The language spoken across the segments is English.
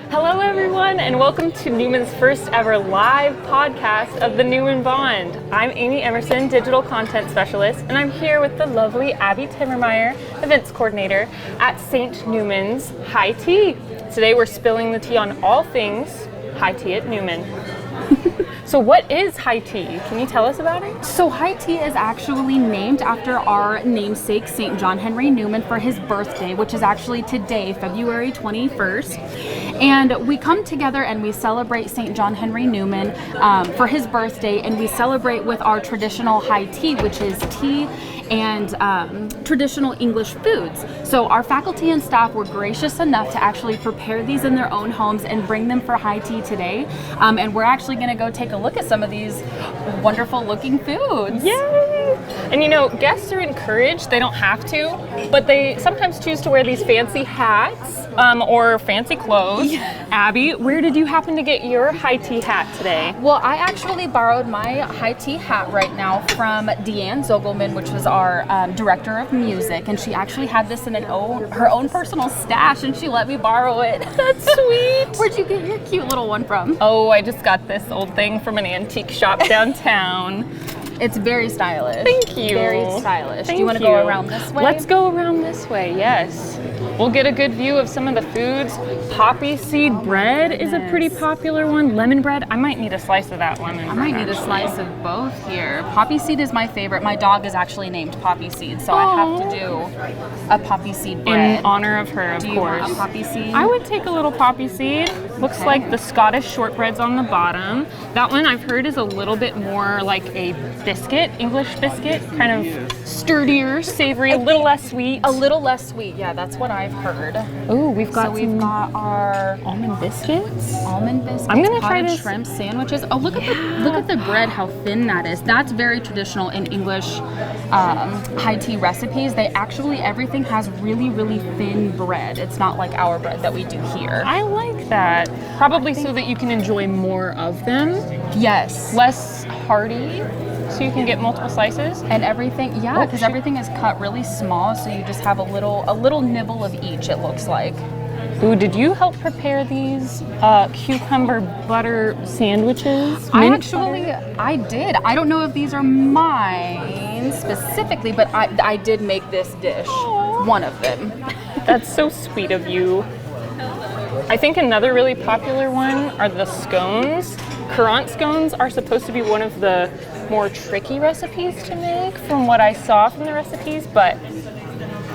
Hello everyone, and welcome to Newman's first ever live podcast of the Newman Bond. I'm Amy Emerson, Digital Content Specialist, and I'm here with the lovely Abbi Timmermeyer, Events Coordinator at St. Newman's High Tea. Today we're spilling the tea on all things high tea at Newman. So what is high tea? Can you tell us about it? So high tea is actually named after our namesake, St. John Henry Newman, for his birthday, which is actually today, February 21st. And we come together and we celebrate St. John Henry Newman for his birthday, and we celebrate with our traditional high tea, which is tea and traditional English foods. So our faculty and staff were gracious enough to actually prepare these in their own homes and bring them for high tea today. And we're actually going to go take a look at some of these wonderful looking foods. Yay! And you know, guests are encouraged, they don't have to, but they sometimes choose to wear these fancy hats or fancy clothes. Abbi, where did you happen to get your high tea hat today? Well, I actually borrowed my high tea hat right now from Deanne Zogelman, which was our director of music, and she actually had this in her own personal stash, and she let me borrow it. That's sweet. Where'd you get your cute little one from? Oh, I just got this old thing from an antique shop downtown. It's very stylish. Thank you. Very stylish. Thank Do you want to you. go around this way? Let's go around this way, yes. We'll get a good view of some of the foods. Poppy seed bread is a pretty popular one. Lemon bread, I might need a slice of that lemon bread. I might need a slice of both here. Poppy seed is my favorite. My dog is actually named Poppy Seed, so I have to do a poppy seed bread. In honor of her, of Do you course. want a poppy seed? I would take a little poppy seed. Looks like the Scottish shortbread's on the bottom. That one I've heard is a little bit more like a biscuit, English biscuit, kind of sturdier, savory, a little less sweet. A little less sweet, yeah, that's what I've heard. Oh, we've got our almond biscuits. I'm gonna try this. Shrimp sandwiches. Oh, look at the bread, how thin that is. That's very traditional in English high tea recipes. Everything has really, really thin bread. It's not like our bread that we do here. I like that. Probably so that you can enjoy more of them. Yes. Less hearty, so you can get multiple slices. And everything, because everything is cut really small, so you just have a little nibble of each, it looks like. Ooh, did you help prepare these cucumber butter sandwiches? I did. I don't know if these are mine specifically, but I did make this dish. Aww. One of them. That's so sweet of you. I think another really popular one are the scones. Currant scones are supposed to be one of the more tricky recipes to make from what I saw from the recipes, but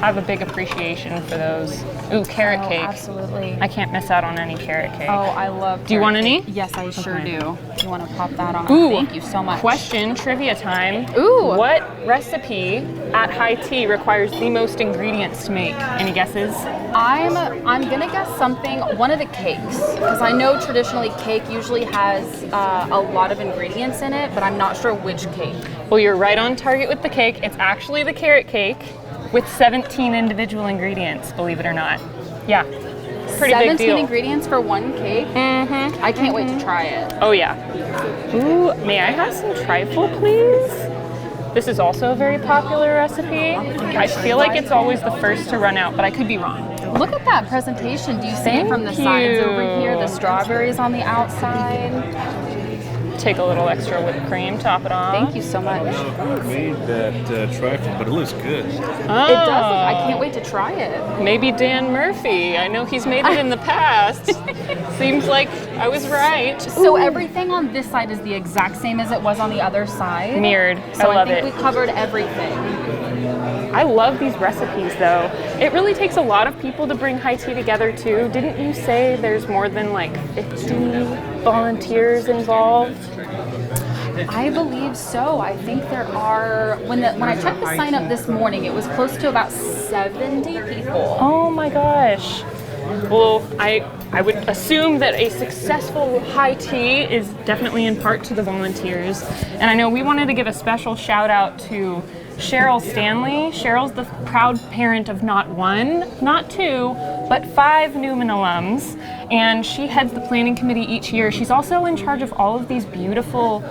I have a big appreciation for those. Ooh, carrot cake. Absolutely. I can't miss out on any carrot cake. Oh, I love carrot Do you want cake. any? Yes, I sure do. You want to pop that on? Ooh, thank you so much. Question, trivia time. Ooh. What recipe at high tea requires the most ingredients to make? Any guesses? I'm gonna guess one of the cakes, because I know traditionally cake usually has a lot of ingredients in it, but I'm not sure which cake. Well, you're right on target with the cake. It's actually the carrot cake with 17 individual ingredients, believe it or not. Yeah, pretty big deal. 17 ingredients for one cake? Mm-hmm. I can't wait to try it. Oh yeah. Ooh, may I have some trifle, please? This is also a very popular recipe. I feel like it's always the first to run out, but I could be wrong. Look at that presentation. Do you see it from the sides over here? The strawberries on the outside. Take a little extra whipped cream, top it on. Thank you so much. I made that trifle, but it looks good. Oh. It does look, I can't wait to try it. Maybe Dan Murphy. I know he's made it in the past. Seems like I was right. So everything on this side is the exact same as it was on the other side? Mirrored. So I love think it. we covered everything. I love these recipes though. It really takes a lot of people to bring high tea together too. Didn't you say there's more than like 50 volunteers involved? I believe so. I think there are, when I checked the sign up this morning, it was close to about 70 people. Oh my gosh. Well, I would assume that a successful high tea is definitely in part to the volunteers. And I know we wanted to give a special shout out to Cheryl Stanley. Cheryl's the proud parent of not one, not two, but 5 Newman alums, and she heads the planning committee each year. She's also in charge of all of these beautiful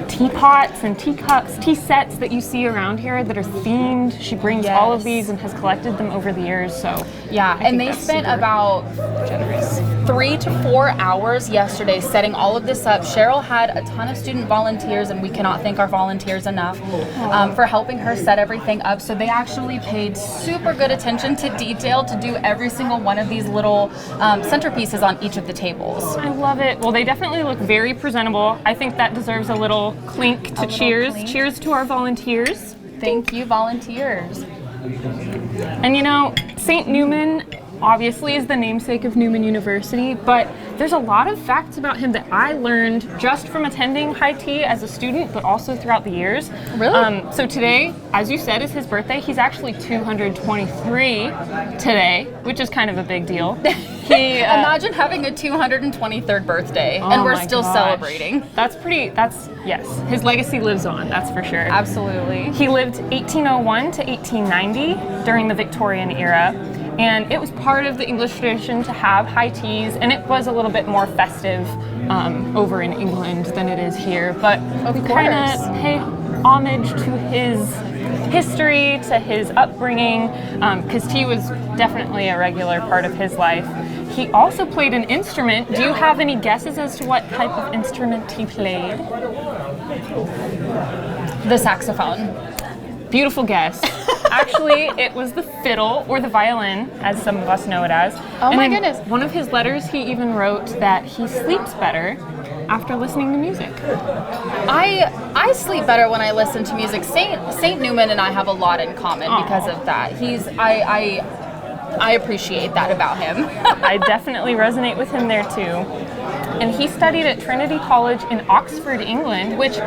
teapots and teacups, tea sets that you see around here that are themed. She brings all of these and has collected them over the years. So yeah, and they spent about generous. 3 to 4 hours yesterday setting all of this up. Cheryl had a ton of student volunteers, and we cannot thank our volunteers enough for helping her set everything up. So they actually paid super good attention to detail to do every single one of these little centerpieces on each of the tables. I love it. Well, they definitely look very presentable. I think that deserves a little clink to cheers. Clink. Cheers to our volunteers. Thank you, volunteers. And you know, St. Newman obviously is the namesake of Newman University, but there's a lot of facts about him that I learned just from attending high tea as a student, but also throughout the years. Really? So today, as you said, is his birthday. He's actually 223 today, which is kind of a big deal. He Imagine having a 223rd birthday, and we're still celebrating. Yes, his legacy lives on, that's for sure. Absolutely. He lived 1801 to 1890 during the Victorian era. And it was part of the English tradition to have high teas, and it was a little bit more festive over in England than it is here. But we kind of pay homage to his history, to his upbringing, because tea was definitely a regular part of his life. He also played an instrument. Do you have any guesses as to what type of instrument he played? The saxophone. Beautiful guess. Actually, it was the fiddle, or the violin, as some of us know it as. Oh, and my in goodness. One of his letters, he even wrote that he sleeps better after listening to music. I sleep better when I listen to music. Saint Newman and I have a lot in common because of that. I appreciate that about him. I definitely resonate with him there too. And he studied at Trinity College in Oxford, England, which,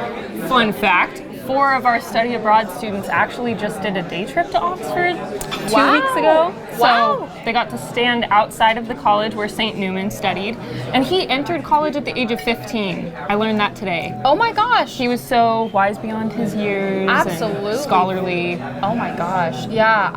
fun fact, 4 of our study abroad students actually just did a day trip to Oxford 2 weeks ago. So they got to stand outside of the college where St. Newman studied. And he entered college at the age of 15. I learned that today. Oh my gosh. He was so wise beyond his years. Absolutely. And scholarly. Oh my gosh. Yeah,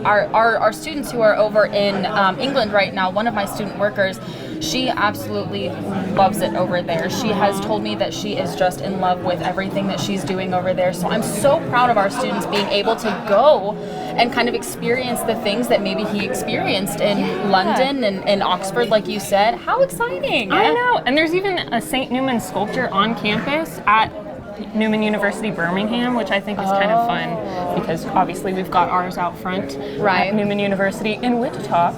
our students who are over in England right now, one of my student workers, she absolutely loves it over there. She has told me that she is just in love with everything that she's doing over there. So I'm so proud of our students being able to go and kind of experience the things that maybe he experienced in London and Oxford, like you said. How exciting. I know. And there's even a St. Newman sculpture on campus at Newman University, Birmingham, which I think is kind of fun because obviously we've got ours out front at Newman University in Wichita.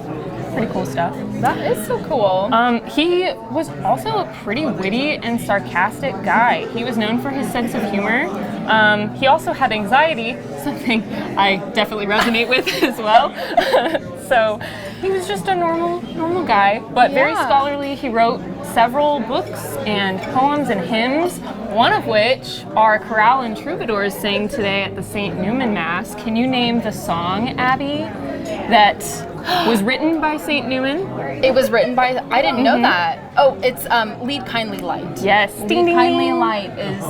Pretty cool stuff. That is so cool. He was also a pretty witty and sarcastic guy. He was known for his sense of humor. He also had anxiety, something I definitely resonate with as well. So he was just a normal guy, but very scholarly. He wrote several books and poems and hymns, one of which our chorale and troubadours sang today at the St. Newman Mass. Can you name the song, Abby, that was written by St. Newman? It was written by, I didn't know that. Oh, it's Lead Kindly Light. Yes. Lead Kindly Light is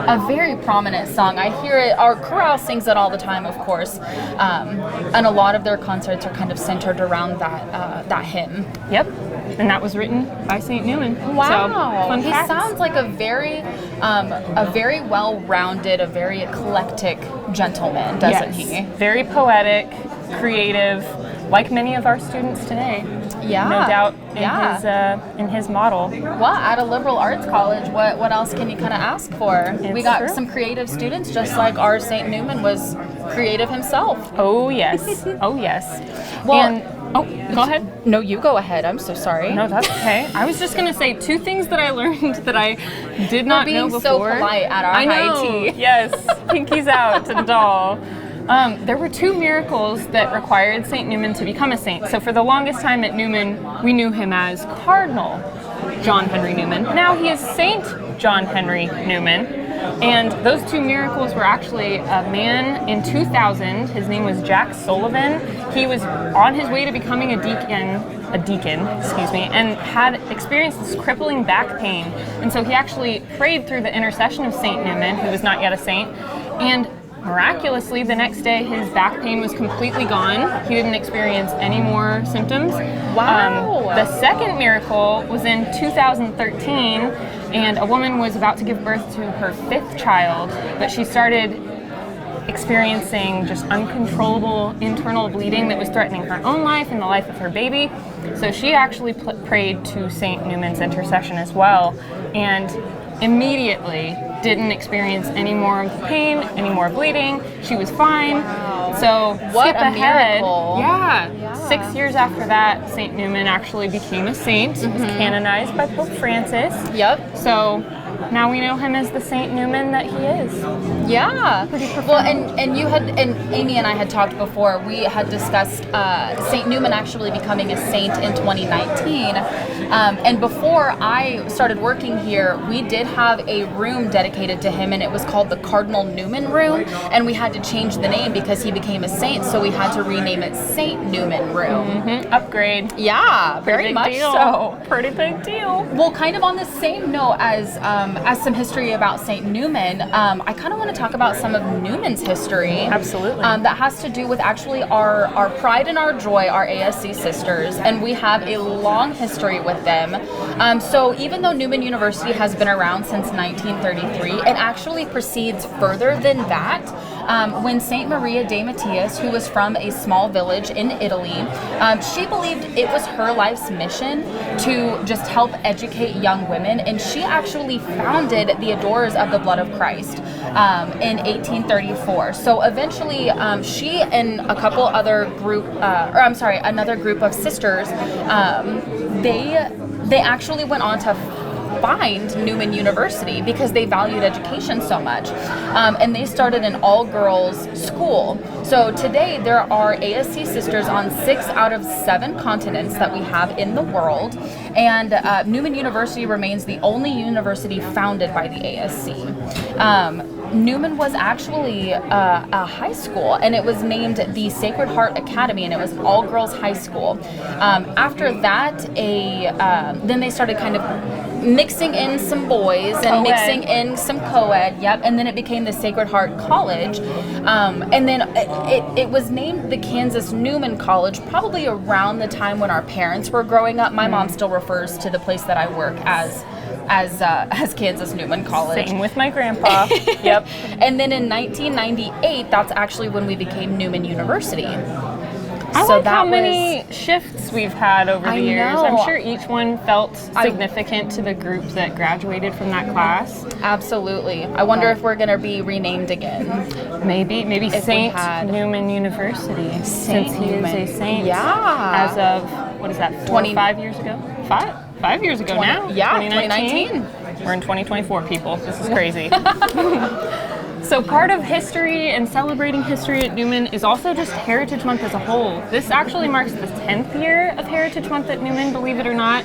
a very prominent song. I hear it, our chorale sings it all the time, of course. And a lot of their concerts are kind of centered around that hymn. Yep. And that was written by St. Newman. Wow. So, he sounds like a very well-rounded, a very eclectic gentleman, doesn't he? Very poetic, creative, like many of our students today. Yeah. No doubt in his model. Well, at a liberal arts college, what else can you kind of ask for? We got some creative students, just like our St. Newman was creative himself. Oh, yes. Oh, yes. Well, go ahead. No, you go ahead. I'm so sorry. No, that's okay. I was just going to say 2 things that I learned that I did not know before. So polite at our high tea. Yes. Pinkies out to the doll. There were 2 miracles that required St. Newman to become a saint. So for the longest time at Newman, we knew him as Cardinal John Henry Newman. Now he is Saint John Henry Newman. And those two miracles were actually a man in 2000. His name was Jack Sullivan. He was on his way to becoming a deacon, and had experienced this crippling back pain. And so he actually prayed through the intercession of Saint Newman, who was not yet a saint, and miraculously, the next day, his back pain was completely gone. He didn't experience any more symptoms. Wow. The second miracle was in 2013, and a woman was about to give birth to her 5th child, but she started experiencing just uncontrollable internal bleeding that was threatening her own life and the life of her baby. So she actually prayed to Saint Newman's intercession as well, and immediately didn't experience any more pain, any more bleeding. She was fine. So What skip a ahead. miracle. Yeah. 6 years after that, Saint Newman actually became a saint. Was canonized by Pope Francis. Yep. So now we know him as the Saint Newman that he is. Yeah. Pretty profound. Well, and you had, and Amy and I had talked before. We had discussed Saint Newman actually becoming a saint in 2019. And before I started working here, we did have a room dedicated to him, and it was called the Cardinal Newman Room. And we had to change the name because he became a saint, so we had to rename it Saint Newman Room. Upgrade. Yeah, very Big much deal. so. Pretty big deal. Well, kind of on the same note as some history about Saint Newman, I kind of want to talk about some of Newman's history. Absolutely. That has to do with actually our pride and our joy, our ASC sisters, and we have a long history with them. So even though Newman University has been around since 1933, it actually proceeds further than that. When Saint Maria de Matthias, who was from a small village in Italy, she believed it was her life's mission to just help educate young women, and she actually founded the Adorers of the Blood of Christ in 1834. So eventually, she and a couple other another group of sisters, they actually went on to find Newman University because they valued education so much. And they started an all-girls school. So today there are ASC sisters on 6 out of 7 continents that we have in the world. And Newman University remains the only university founded by the ASC. Newman was actually a high school, and it was named the Sacred Heart Academy, and it was all-girls high school. After that, then they started kind of mixing in some boys and Co-ed. mixing in some co-ed, and then it became the Sacred Heart College. And then it was named the Kansas Newman College probably around the time when our parents were growing up. My mom still refers to the place that I work as Kansas Newman College. Same with my grandpa. Yep. And then in 1998, that's actually when we became Newman University. I So like that how many shifts we've had over the I years. know. I'm sure each one felt significant to the group that graduated from that class. Absolutely. I wonder if we're going to be renamed again. Maybe we Saint had- Newman University, Saint since he Newman. is a saint. Yeah. As of, what is that, 5 years ago? 5 years ago 20 now? yeah, 2019. We're in 2024, people. This is crazy. So part of history and celebrating history at Newman is also just Heritage Month as a whole. This actually marks the 10th year of Heritage Month at Newman, believe it or not.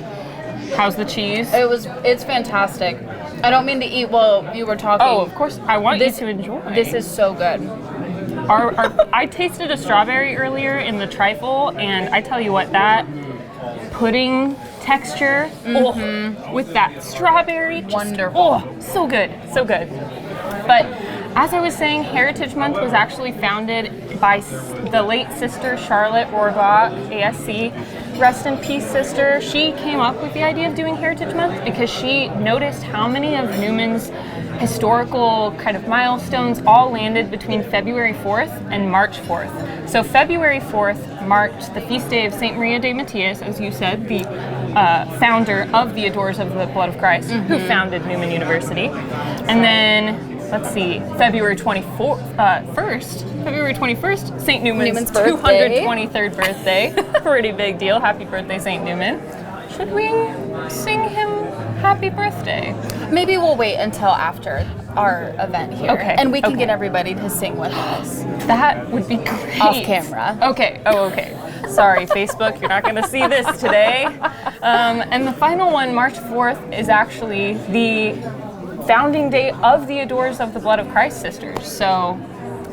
How's the cheese? It's fantastic. I don't mean to eat while you were talking. Oh, of course. I want you to enjoy. This is so good. I tasted a strawberry earlier in the trifle, and I tell you what, that pudding texture with that strawberry, just, Wonderful. Oh, so good, so good. But as I was saying, Heritage Month was actually founded by the late sister Charlotte Rohrbach, ASC. Rest in peace, sister. She came up with the idea of doing Heritage Month because she noticed how many of Newman's historical kind of milestones all landed between February 4th and March 4th. So February 4th marked the feast day of Saint Maria de Matthias, as you said, the founder of the Adorers of the Blood of Christ, who founded Newman University. And then, let's see, February 21st, St. Newman's birthday. 223rd birthday. Pretty big deal. Happy birthday, St. Newman. Should we sing him happy birthday? Maybe we'll wait until after our event here. Okay, And we can okay. get everybody to sing with us. That would be great. Off camera. Okay. Oh, okay. Sorry, Facebook, you're not going to see this today. And the final one, March 4th, is actually the founding day of the Adorers of the Blood of Christ Sisters. So,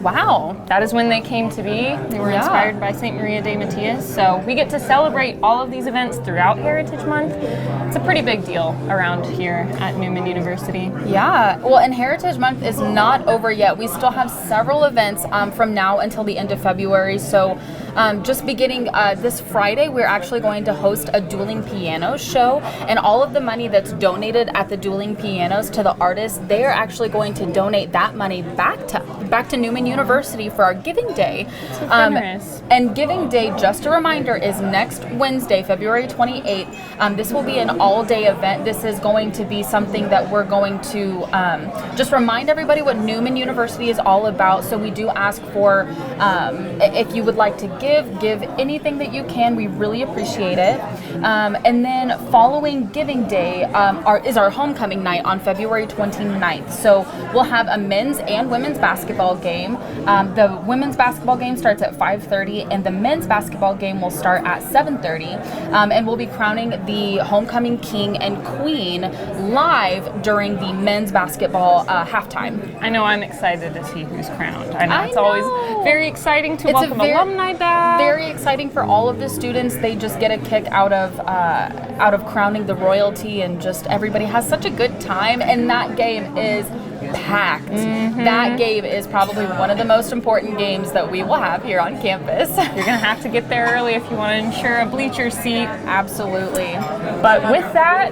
wow, that is when they came to be. They were inspired by St. Maria de Matias. So we get to celebrate all of these events throughout Heritage Month. It's a pretty big deal around here at Newman University. Yeah, well, and Heritage Month is not over yet. We still have several events from now until the end of February. So just beginning this Friday, we're actually going to host a dueling piano show, and all of the money that's donated at the dueling pianos to the artists, they are actually going to donate that money back to Newman University for our Giving Day. So generous. And Giving Day, just a reminder, is next Wednesday, February 28th. This will be an all-day event. This is going to be something that we're going to just remind everybody what Newman University is all about. So we do ask for, if you would like to give anything that you can. We really appreciate it. And then following Giving Day is our homecoming night on February 29th. So we'll have a men's and women's basketball game. The women's basketball game starts at 5:30, and the men's basketball game will start at 7:30. And we'll be crowning the homecoming king and queen live during the men's basketball halftime. I know I'm excited to see who's crowned. I know it's always very exciting to welcome alumni back. Very exciting for all of the students. They just get a kick out of crowning the royalty, and just everybody has such a good time. And that game is packed. Mm-hmm. That game is probably one of the most important games that we will have here on campus. You're going to have to get there early if you want to ensure a bleacher seat. Absolutely. But with that,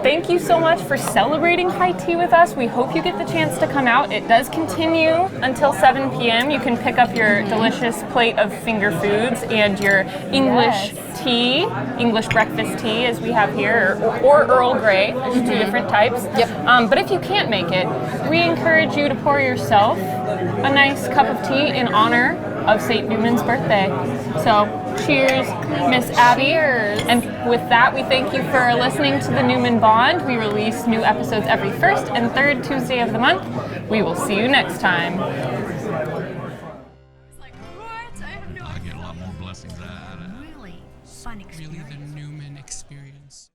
thank you so much for celebrating high tea with us. We hope you get the chance to come out. It does continue until 7 p.m. You can pick up your delicious plate of finger foods and your English tea, English breakfast tea as we have here, or Earl Grey. There's two different types. Yep. But if you can't make it, we encourage you to pour yourself a nice cup of tea in honor of St. Newman's birthday. So cheers, Miss Abby. Cheers. And with that, we thank you for listening to the Newman Bond. We release new episodes every first and third Tuesday of the month. We will see you next time.